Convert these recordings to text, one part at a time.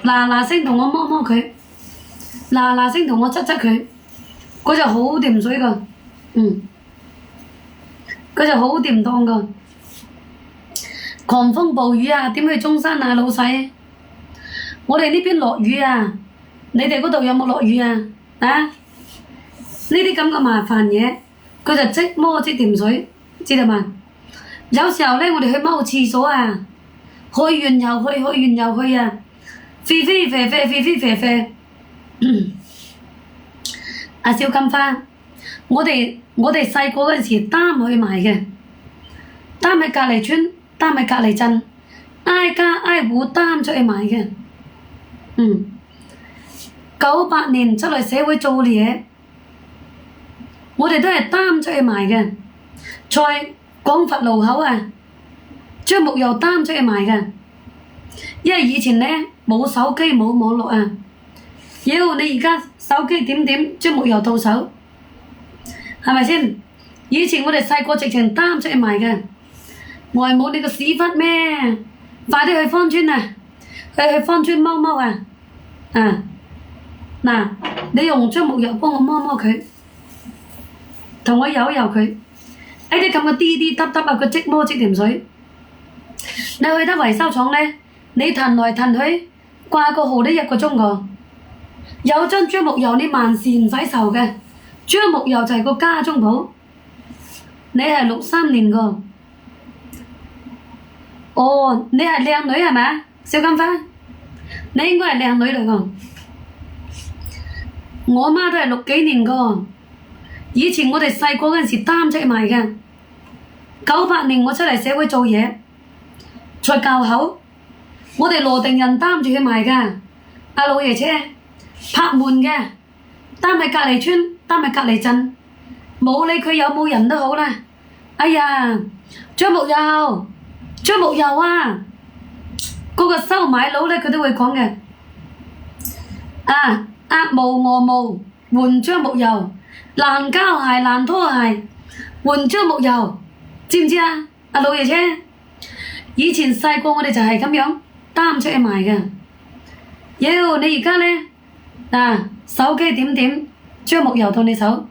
嗱嗱聲同我摸摸佢，嗱嗱聲同我捽捽佢，嗰就好掂水㗎，嗰就好掂當㗎。狂風暴雨啊，點去中山啊，老細？我哋呢邊落雨啊，你哋嗰度有冇落雨啊？啊？呢啲咁嘅麻煩嘢，佢就即摸即掂水，知道嘛？有時候咧，我哋去踎廁所啊，去完又去，去完又去啊，飛飛啡啡，飛飛啡啡。阿小金花，我哋細個嗰陣時擔去賣嘅，擔喺隔離村，擔喺隔離鎮，挨家挨戶擔出去賣嘅。98年出嚟社會做嘢，我哋都係擔出去賣嘅。在廣佛路口啊，將木油擔出去賣嘅。因為以前呢冇手機冇網絡啊，妖你而家手機點將木油到手，係咪先？以前我哋細個直情擔出去賣嘅。外母你個屎忽咩？快啲去芳村啊！去芳村摸摸啊！嗱，你用張木油幫我摸摸佢，同我揉揉佢。呢啲咁嘅滴滴嗒嗒啊，佢即摸即掂水。你去得維修廠咧，你騰來騰去，掛個號都1個鐘㗎。有張木油你萬事唔使愁嘅，張木油就係個家中寶。你係63年㗎。哦，你係靚女係咪？小金花，你應該係靚女嚟㗎。我媽都係60幾年㗎。以前我哋細個嗰陣時擔出去賣嘅。98年我出嚟社會做嘢，在教口，我哋羅定人擔住去賣㗎。阿老爺車拍門嘅，擔喺隔離村，擔喺隔離鎮，冇理佢有冇人都好啦。哎呀，張木油。張木油啊！嗰個收買佬咧，佢都會講嘅。鴨毛鵝毛換張木油，爛膠鞋爛拖鞋換張木油，知唔知啊？阿老爺車，以前細個我哋就係咁樣擔出去賣嘅。妖你而家咧手機點張木油到你手，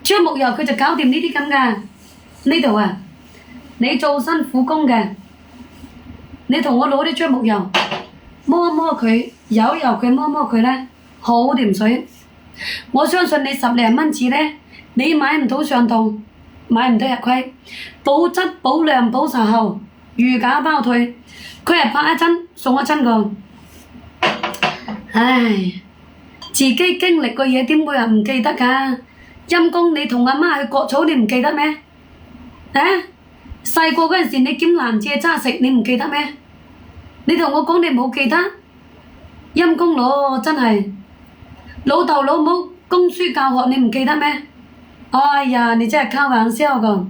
張木油佢就搞掂呢啲咁噶。呢度啊！你做辛苦工嘅，你同我攞啲張木油摸摸佢，揉揉佢，摸摸佢咧，好掂水。我相信你10零蚊紙咧，你買唔到上當，買唔到日虧，保質保量保售後，如假包退。佢係拍一針送一針個。唉，自己經歷個嘢點會係唔記得㗎？陰公你同阿媽去割草，你唔記得咩？細個嗰陣時你撿蘭蔗渣食，你唔記得咩？你同我講你冇記得，陰公咯，真係老豆老母供書教學你唔記得咩？哎呀，你真係靠硬燒㗎！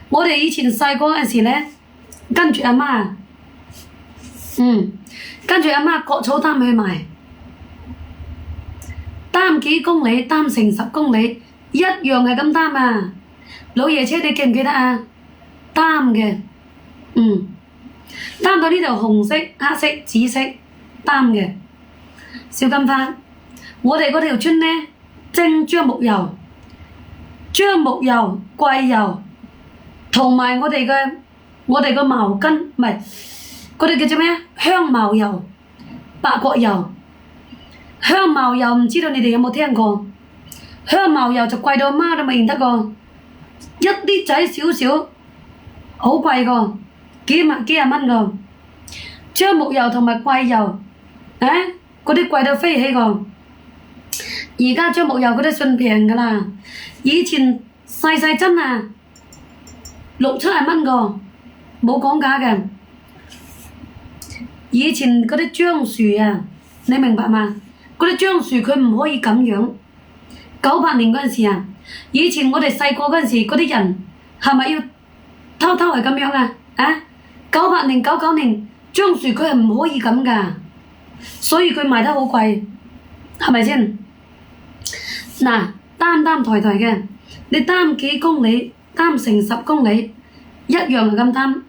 我哋以前細個嗰陣時咧，跟住阿媽，跟住阿媽割草擔去賣，擔幾公里，擔成10公里，一樣係咁擔啊！老爺車你記唔記得啊？擔嘅，擔到呢度紅色、黑色、紫色，擔嘅。小金花，我哋嗰條村呢，蒸張木油、桂油，同埋我哋個茅根，唔係，嗰啲叫做咩？香茅油、八角油。香茅油唔知道你哋有冇聽過？香茅油就貴到媽都未認得過，一啲仔少少。好貴㗎，幾廿蚊㗎。張木油同埋桂油，嗰啲貴到飛起㗎。而家張木油嗰啲算平㗎啦。以前細針啊，60、70蚊㗎，冇講價嘅。以前嗰啲樟樹啊，你明白嘛？嗰啲樟樹佢唔可以咁樣。98年嗰陣時啊，以前我哋細個嗰陣時，嗰啲人係咪要偷係咁樣啊？98年、99年，樟樹佢係唔可以咁噶，所以佢賣得好貴，係咪先？嗱，擔抬嘅，你擔幾公里，擔成10公里，一樣係咁擔。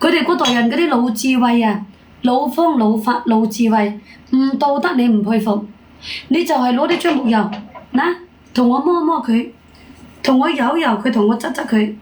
佢哋嗰代人嗰啲老智慧啊，老方老法老智慧，唔道德你唔佩服，你就係攞啲樟木油嗱，同我摸摸佢，同我揉揉佢，同我側側佢，